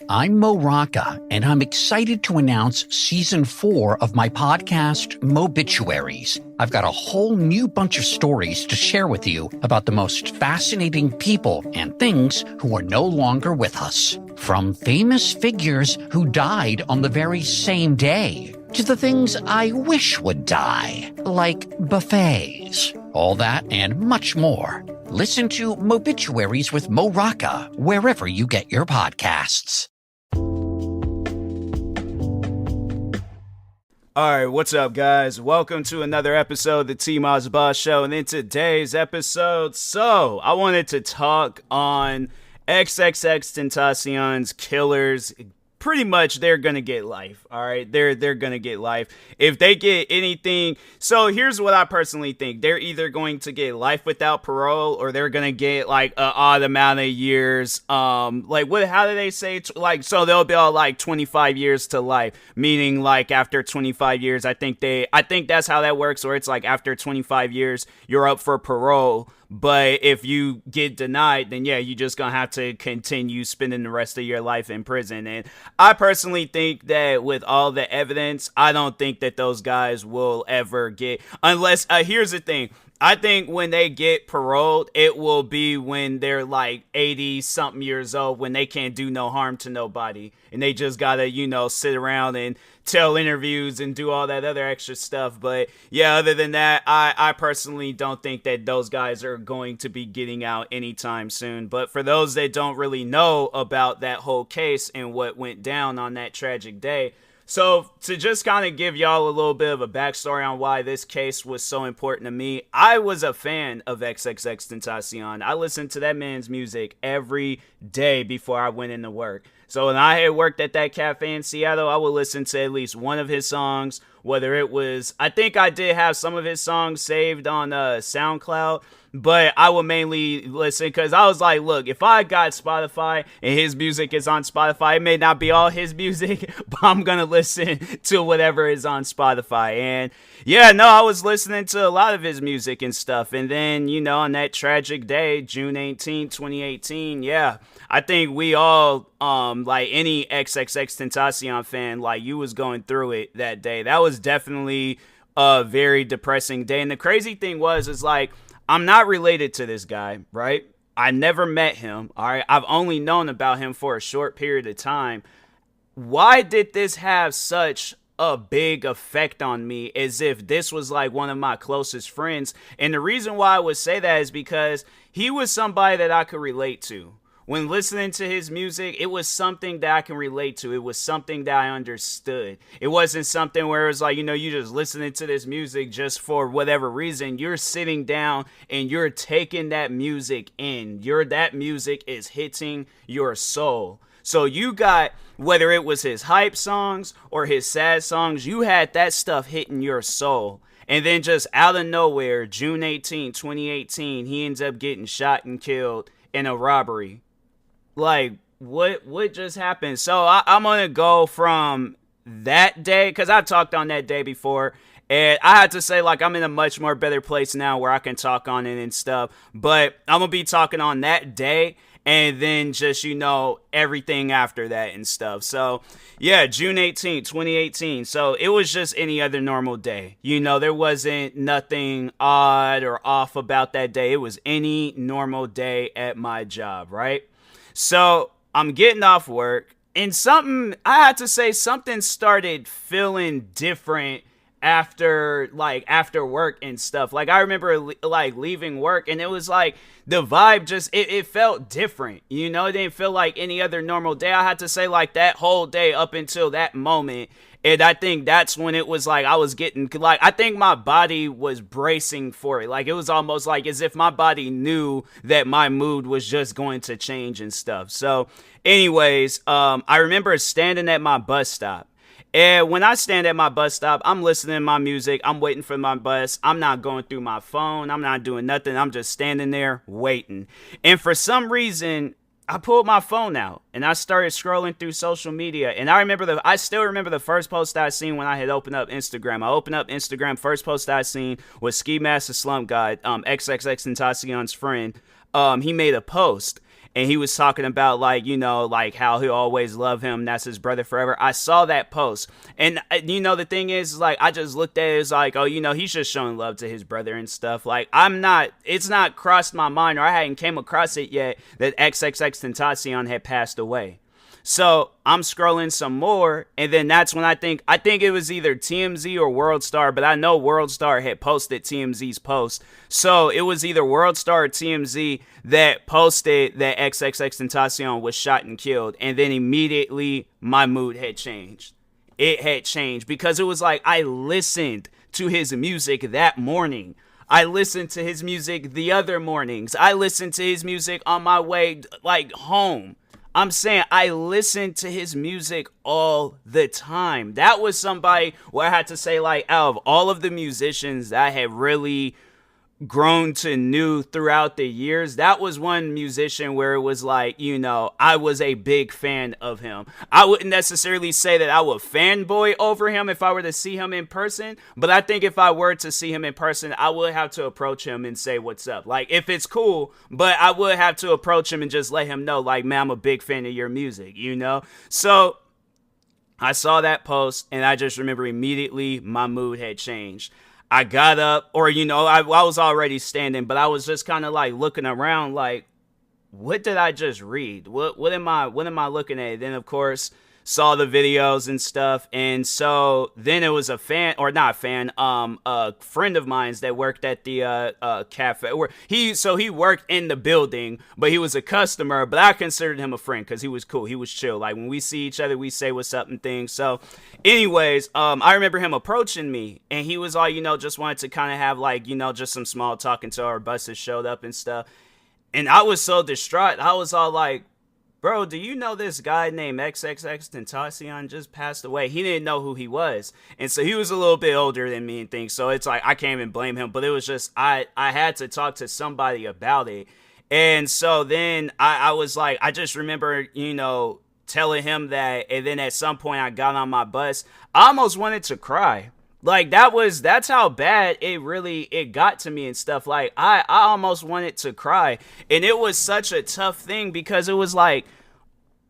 I'm Mo Rocca, and I'm excited to announce Season 4 of my podcast, Mobituaries. I've got a whole new bunch of stories to share with you about the most fascinating people and things who are no longer with us. From famous figures who died on the very same day, to the things I wish would die, like buffets. All that and much more. Listen to Mobituaries with Mo Rocca wherever you get your podcasts. Alright, what's up, guys? Welcome to another episode of the TMossBoss Show. And in today's episode, I wanted to talk on XXXTentacion's Killers. Pretty much, they're gonna get life, alright? They're gonna get life. If they get anything... So, here's what I personally think. They're either going to get life without parole, or they're gonna get, like, an odd amount of years. How do they say? So they'll be all, 25 years to life. Meaning, after 25 years, I think that's how that works. Or it's, after 25 years, you're up for parole. But if you get denied, then yeah, you're just gonna have to continue spending the rest of your life in prison. And I personally think that with all the evidence, I don't think that those guys will ever get, unless, here's the thing. I think when they get paroled, it will be when they're 80 something years old, when they can't do no harm to nobody. And they just gotta, sit around and tell interviews and do all that other extra stuff. But yeah, other than that, I personally don't think that those guys are going to be getting out anytime soon. But for those that don't really know about that whole case and what went down on that tragic day, so to just kind of give y'all a little bit of a backstory on why this case was so important to me, I was a fan of XXXTentacion. I listened to that man's music every day before I went into work. So when I had worked at that cafe in Seattle, I would listen to at least one of his songs, whether it was, I think I did have some of his songs saved on SoundCloud, but I would mainly listen because I was like, look, if I got Spotify and his music is on Spotify, it may not be all his music, but I'm going to listen to whatever is on Spotify. And yeah, no, I was listening to a lot of his music and stuff. And then, on that tragic day, June 18, 2018, yeah, I think we all, any XXXTentacion fan, you was going through it that day. That was definitely a very depressing day. And the crazy thing is I'm not related to this guy, right? I never met him, all right? I've only known about him for a short period of time. Why did this have such a big effect on me, as if this was one of my closest friends? And the reason why I would say that is because he was somebody that I could relate to. When listening to his music, it was something that I can relate to. It was something that I understood. It wasn't something where it's you just listening to this music just for whatever reason. You're sitting down and you're taking that music in. That music is hitting your soul. So you got, whether it was his hype songs or his sad songs, you had that stuff hitting your soul. And then just out of nowhere, June 18, 2018, he ends up getting shot and killed in a robbery. What just happened? So I'm gonna go from that day, because I talked on that day before, and I had to say I'm in a much more better place now where I can talk on it and stuff. But I'm gonna be talking on that day, and then just everything after that and stuff. So yeah, June 18th, 2018. So it was just any other normal day. There wasn't nothing odd or off about that day. It was any normal day at my job, right? So I'm getting off work, and something started feeling different after work and stuff. I remember leaving work, and it was the vibe just, it felt different. It didn't feel like any other normal day. I had to say that whole day up until that moment. And I think that's when it was I was getting, I think my body was bracing for it. It was almost as if my body knew that my mood was just going to change and stuff. So anyways, I remember standing at my bus stop. And when I stand at my bus stop, I'm listening to my music. I'm waiting for my bus. I'm not going through my phone. I'm not doing nothing. I'm just standing there waiting. And for some reason, I pulled my phone out and I started scrolling through social media. And I still remember the first post that I seen when I had opened up Instagram. I opened up Instagram. First post that I seen was Ski Master Slump God, XXXTentacion's friend. He made a post. and he was talking about like, you know, like how he'll always love him, that's his brother forever. I saw that post, and you know, the thing is like, I just looked at it as like, oh, you know, he's just showing love to his brother and stuff. Like, it's not crossed my mind, or I hadn't came across it yet, that XXXTentacion had passed away. So I'm scrolling some more, and then that's when I think it was either TMZ or WorldStar, but I know WorldStar had posted TMZ's post. So it was either WorldStar or TMZ that posted that XXXTentacion was shot and killed, and then immediately my mood had changed. It had changed because it was like I listened to his music that morning. I listened to his music the other mornings. I listened to his music on my way like home. I'm saying I listened to his music all the time. That was somebody where I had to say, like, out of all of the musicians that I had really grown to know throughout the years, that was one musician where it was like, you know, I was a big fan of him. I wouldn't necessarily say that I would fanboy over him if I were to see him in person, but I think if I were to see him in person, I would have to approach him and say what's up. Like, if it's cool, but I would have to approach him and just let him know, like, man, I'm a big fan of your music, you know? So I saw that post, and I just remember immediately my mood had changed. I got up, or, you know, I was already standing, but I was just kind of like looking around like, what did I just read? What am I looking at? Then, of course, saw the videos and stuff. And so then it was a friend of mine's that worked at the cafe, where he worked in the building, but he was a customer, but I considered him a friend because he was cool. He was chill. Like, when we see each other, we say what's up and things. So anyways, I remember him approaching me, and he was all, you know, just wanted to kind of have like, you know, just some small talk until our buses showed up and stuff. And I was so distraught. I was all like, bro, do you know this guy named XXXTentacion just passed away? He didn't know who he was. And so he was a little bit older than me and things. So it's like, I can't even blame him. But it was just, I had to talk to somebody about it. And so then I was like, I just remember, you know, telling him that. And then at some point I got on my bus. I almost wanted to cry. Like, that's how bad it got to me and stuff. Like, I almost wanted to cry. And it was such a tough thing because it was like,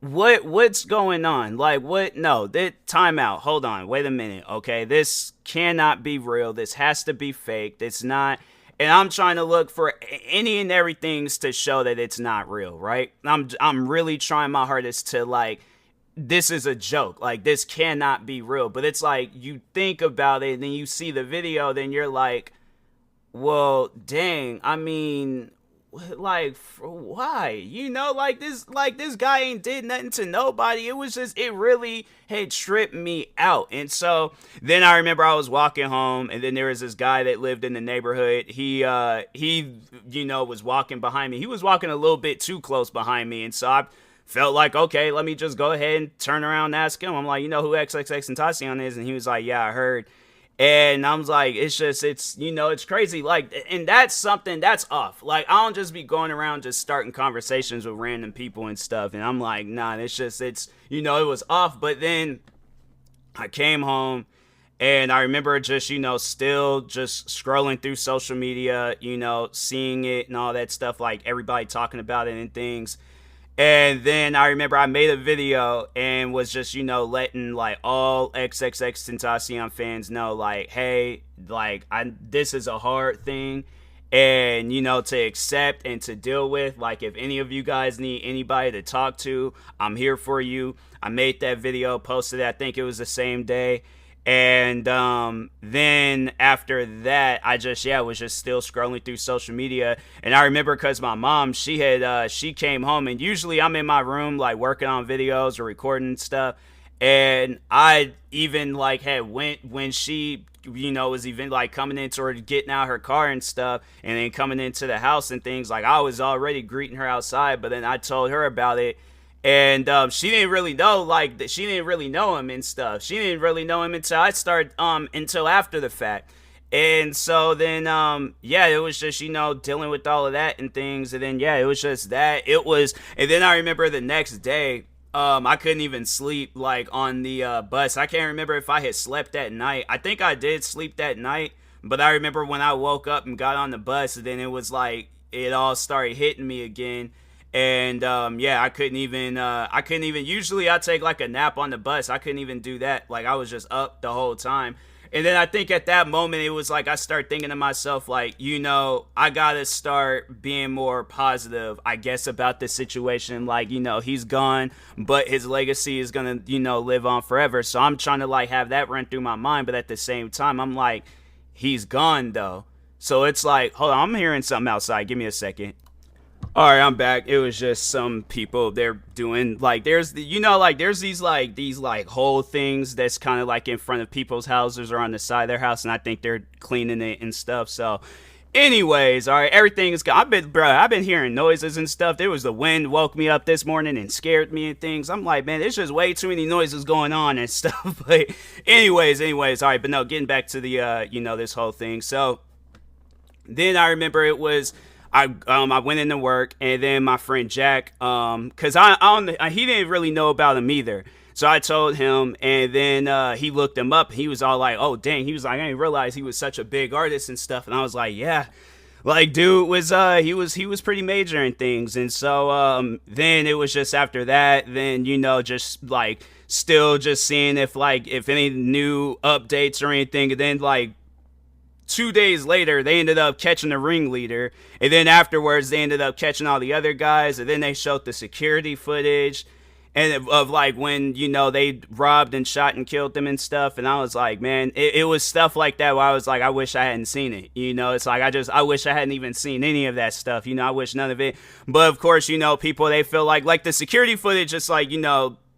what's going on? Like, what? No, time out. Hold on. Wait a minute. Okay. This cannot be real. This has to be faked. It's not. And I'm trying to look for any and everything to show that it's not real, right? I'm really trying my hardest to, like, this is a joke. Like, this cannot be real. But it's like, you think about it and then you see the video, then you're like, well, dang, I mean, like, why? You know, like this guy ain't did nothing to nobody. It was just, it really had tripped me out. And so then I remember I was walking home, and then there was this guy that lived in the neighborhood. He you know, was walking behind me. He was walking a little bit too close behind me. And so I felt like, okay, let me just go ahead and turn around and ask him. I'm like, you know who XXXTentacion is? And he was like, yeah, I heard. And I was like, it's, you know, it's crazy. Like, and that's something that's off. Like, I don't just be going around just starting conversations with random people and stuff. And I'm like, nah, it's, you know, it was off. But then I came home, and I remember just, you know, still just scrolling through social media, you know, seeing it and all that stuff, like everybody talking about it and things. And then I remember I made a video and was just, you know, letting like all XXXTentacion fans know, like, hey, like, this is a hard thing, and, you know, to accept and to deal with. Like, if any of you guys need anybody to talk to, I'm here for you. I made that video, posted it, I think it was the same day. And then after that, I just, was just still scrolling through social media. And I remember because my mom, she came home, and usually I'm in my room, like, working on videos or recording stuff. And I even, like, had went when she, you know, was even, like, coming into her, getting out her car and stuff, and then coming into the house and things. Like, I was already greeting her outside, but then I told her about it. And she didn't really know, like, she didn't really know him and stuff. She didn't really know him until I started, until after the fact. And so then, it was just, you know, dealing with all of that and things. And then, it was just that. And then I remember the next day, I couldn't even sleep, like, on the bus. I can't remember if I had slept that night. I think I did sleep that night. But I remember when I woke up and got on the bus, then it was like, it all started hitting me again. And yeah, I couldn't even, usually I take like a nap on the bus. I couldn't even do that. Like I was just up the whole time. And then I think at that moment, it was like I start thinking to myself, like, I got to start being more positive, I guess, about this situation. Like, he's gone, but his legacy is going to, live on forever. So I'm trying to, like, have that run through my mind. But at the same time, I'm like, he's gone, though. So it's like, hold on, I'm hearing something outside. Give me a second. All right, I'm back. It was just some people, they're doing like there's these whole things that's kind of like in front of people's houses or on the side of their house, and I think they're cleaning it and stuff. So anyways, all right, everything is good. I've been hearing noises and stuff. There was the wind woke me up this morning and scared me and things. I'm like, man, there's just way too many noises going on and stuff. But anyways, all right, but no, getting back to the this whole thing. So then I remember it was I went into work, and then my friend Jack, cause he didn't really know about him either. So I told him, and then he looked him up. He was all like, "Oh dang!" He was like, "I didn't realize he was such a big artist and stuff." And I was like, "Yeah, like dude was he was pretty major in things." And so then it was just after that, then just like still just seeing if any new updates or anything, and then like 2 days later, they ended up catching the ringleader. And then afterwards, they ended up catching all the other guys. And then they showed the security footage and of like when, they robbed and shot and killed them and stuff. And I was like, man, it was stuff like that where I was like, I wish I hadn't seen it. It's like, I wish I hadn't even seen any of that stuff. I wish none of it. But of course, people, they feel like the security footage, it's like,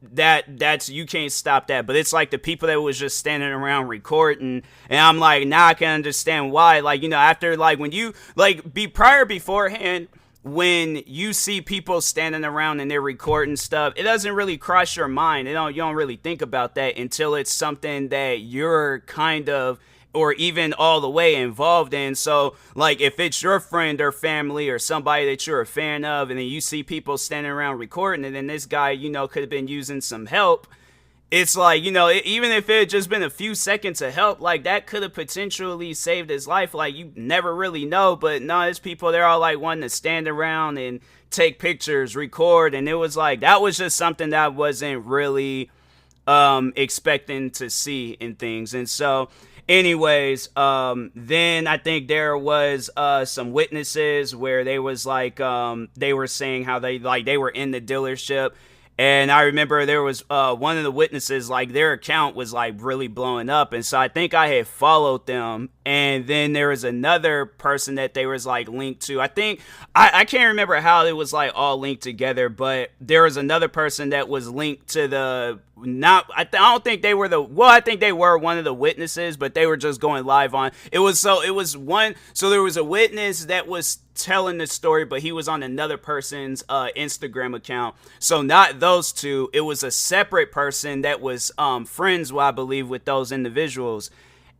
that's you can't stop that. But it's like the people that was just standing around recording, and I'm like, now I can understand why. Like, after like when you like beforehand, when you see people standing around and they're recording stuff, it doesn't really cross your mind. You don't really think about that until it's something that you're kind of or even all the way involved in. So like if it's your friend or family or somebody that you're a fan of, and then you see people standing around recording, and then this guy could have been using some help, it's like even if it had just been a few seconds of help, like that could have potentially saved his life. Like you never really know. But no, there's people, they're all like wanting to stand around and take pictures, record, and it was like that was just something that I wasn't really expecting to see in things. And so anyways, then I think there was some witnesses where they was like they were saying how they were in the dealership. And I remember there was one of the witnesses, like their account was like really blowing up. And so I think I had followed them. And then there was another person that they was like linked to. I think, I can't remember how it was like all linked together, but there was another person that was linked to the, I don't think they were I think they were one of the witnesses, but they were just going live on. So there was a witness that was telling the story, but he was on another person's Instagram account. So not those two. It was a separate person that was friends, I believe, with those individuals.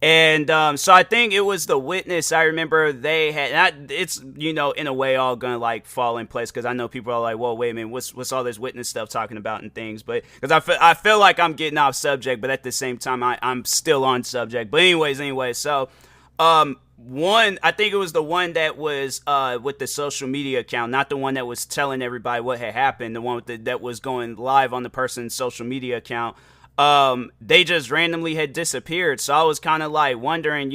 And so I think it was the witness. I remember they had, it's, in a way all gonna like fall in place, because I know people are like, well, wait a minute, what's all this witness stuff talking about and things? But because I feel like I'm getting off subject, but at the same time I'm still on subject. But anyways, so I think it was the one that was with the social media account, not the one that was telling everybody what had happened. The one that was going live on the person's social media account. They just randomly had disappeared. So I was kind of like wondering,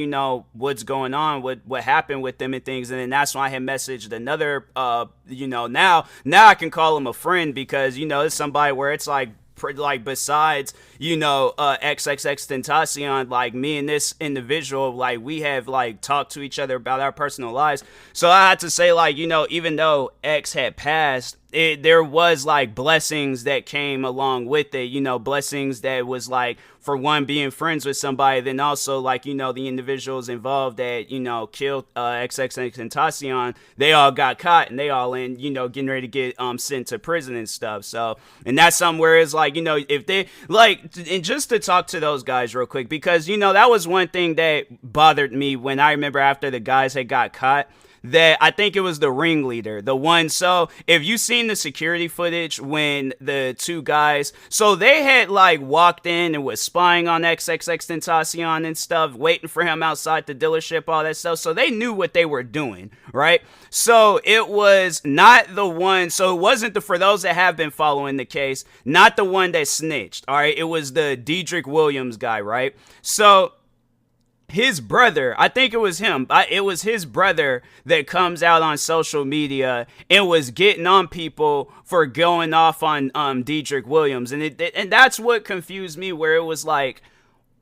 what's going on, what happened with them and things. And then that's when I had messaged another, now I can call him a friend, because, it's somebody where it's like besides, XXXTentacion, like me and this individual, like we have like talked to each other about our personal lives. So I had to say, like, even though X had passed, there was like blessings that came along with it, blessings that was like, for one, being friends with somebody, then also like, the individuals involved that, killed XXXTentacion, they all got caught and they all in, getting ready to get sent to prison and stuff. So, and that's somewhere it's like, if they like, and just to talk to those guys real quick, because, that was one thing that bothered me when I remember after the guys had got caught. that I think it was the ringleader, the one. So if you seen the security footage when the two guys, so they had like walked in and was spying on XXXTentacion and stuff, waiting for him outside the dealership, all that stuff. So they knew what they were doing, right? So it was not the one, so it wasn't the, for those that have been following the case, not the one that snitched, all right? It was the Dedrick Williams guy, right? So his brother, I think it was him, it was his brother that comes out on social media and was getting on people for going off on Dedrick Williams. And that's what confused me, where it was like,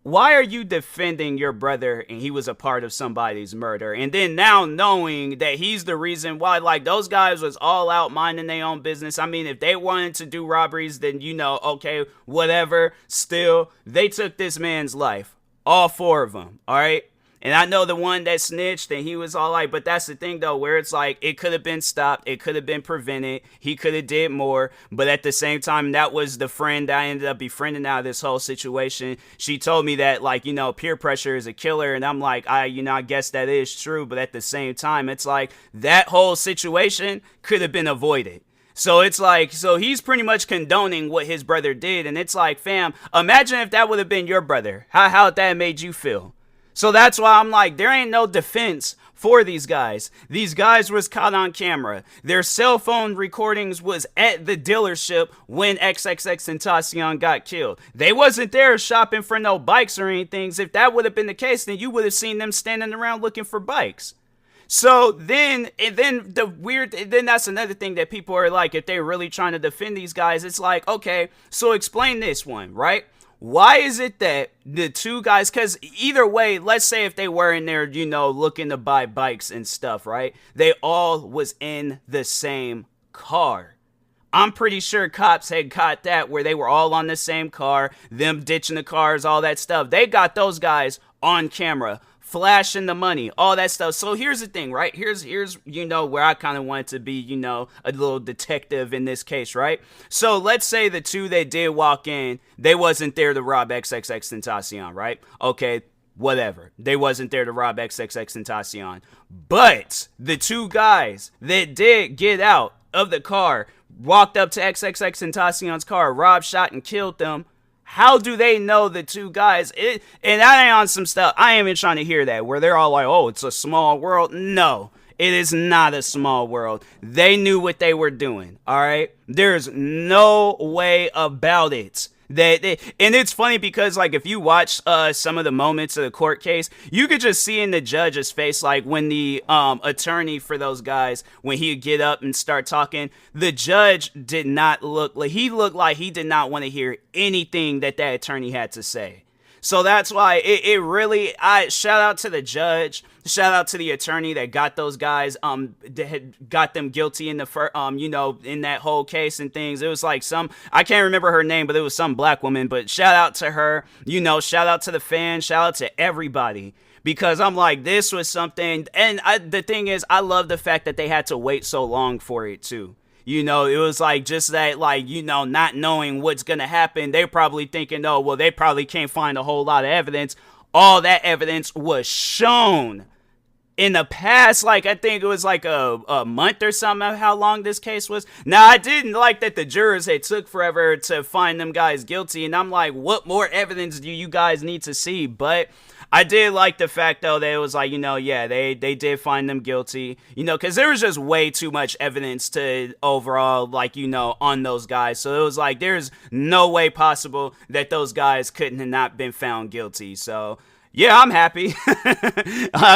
why are you defending your brother and he was a part of somebody's murder? And then now knowing that he's the reason why, like, those guys was all out minding their own business. I mean, if they wanted to do robberies, then, you know, okay, whatever. Still, they took this man's life. All four of them, all right? And I know the one that snitched and he was all like, but that's the thing though, where it's like, it could have been stopped. It could have been prevented. He could have did more. But at the same time, that was the friend that I ended up befriending out of this whole situation. She told me that, like, you know, peer pressure is a killer. And I'm like, I guess that is true. But at the same time, it's like that whole situation could have been avoided. So it's like, so he's pretty much condoning what his brother did. And it's like, fam, imagine if that would have been your brother. How that made you feel? So that's why I'm like, there ain't no defense for these guys. These guys was caught on camera. Their cell phone recordings was at the dealership when XXXTentacion got killed. They wasn't there shopping for no bikes or anything. If that would have been the case, then you would have seen them standing around looking for bikes. So then that's another thing that people are like, if they're really trying to defend these guys, it's like, okay, so explain this one, right? Why is it that the two guys, because either way, let's say if they were in there, you know, looking to buy bikes and stuff, right? They all was in the same car. I'm pretty sure cops had caught that, where they were all on the same car, them ditching the cars, all that stuff. They got those guys on camera, flashing the money, all that stuff. So here's the thing, right? Here's you know, where I kind of wanted to be, you know, a little detective in this case, right? So let's say the two that did walk in, they wasn't there to rob XXXTentacion, right? Okay, whatever. They wasn't there to rob XXXTentacion. But the two guys that did get out of the car, walked up to XXXTentacion's car, robbed, shot, and killed them. How do they know the two guys? And that ain't on some stuff. I ain't even trying to hear that, where they're all like, oh, it's a small world. No, it is not a small world. They knew what they were doing, all right? There's no way about it. And it's funny because, like, if you watch some of the moments of the court case, you could just see in the judge's face, like, when the attorney for those guys, when he'd get up and start talking, the judge did not look like, he looked like he did not want to hear anything that attorney had to say. So that's why it really, I shout out to the judge, shout out to the attorney that got those guys, that had got them guilty in the first, you know, in that whole case and things. It was like I can't remember her name, but it was some black woman, but shout out to her, you know, shout out to the fans, shout out to everybody. Because I'm like, this was something, and the thing is, I love the fact that they had to wait so long for it too. You know, it was like just that, like, you know, not knowing what's going to happen. They're probably thinking, oh, well, they probably can't find a whole lot of evidence. All that evidence was shown in the past, like, I think it was like a month or something of how long this case was. Now, I didn't like that the jurors had took forever to find them guys guilty. And I'm like, what more evidence do you guys need to see? But I did like the fact, though, that it was like, you know, yeah, they did find them guilty, you know, because there was just way too much evidence to overall, like, you know, on those guys. So it was like, there's no way possible that those guys couldn't have not been found guilty. So yeah, I'm happy.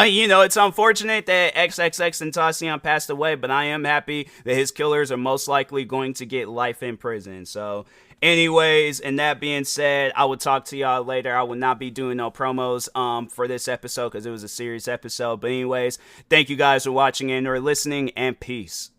You know, it's unfortunate that XXXTentacion passed away, but I am happy that his killers are most likely going to get life in prison. So anyways, and that being said, I will talk to y'all later. I will not be doing no promos for this episode because it was a serious episode. But anyways, thank you guys for watching and or listening, and peace.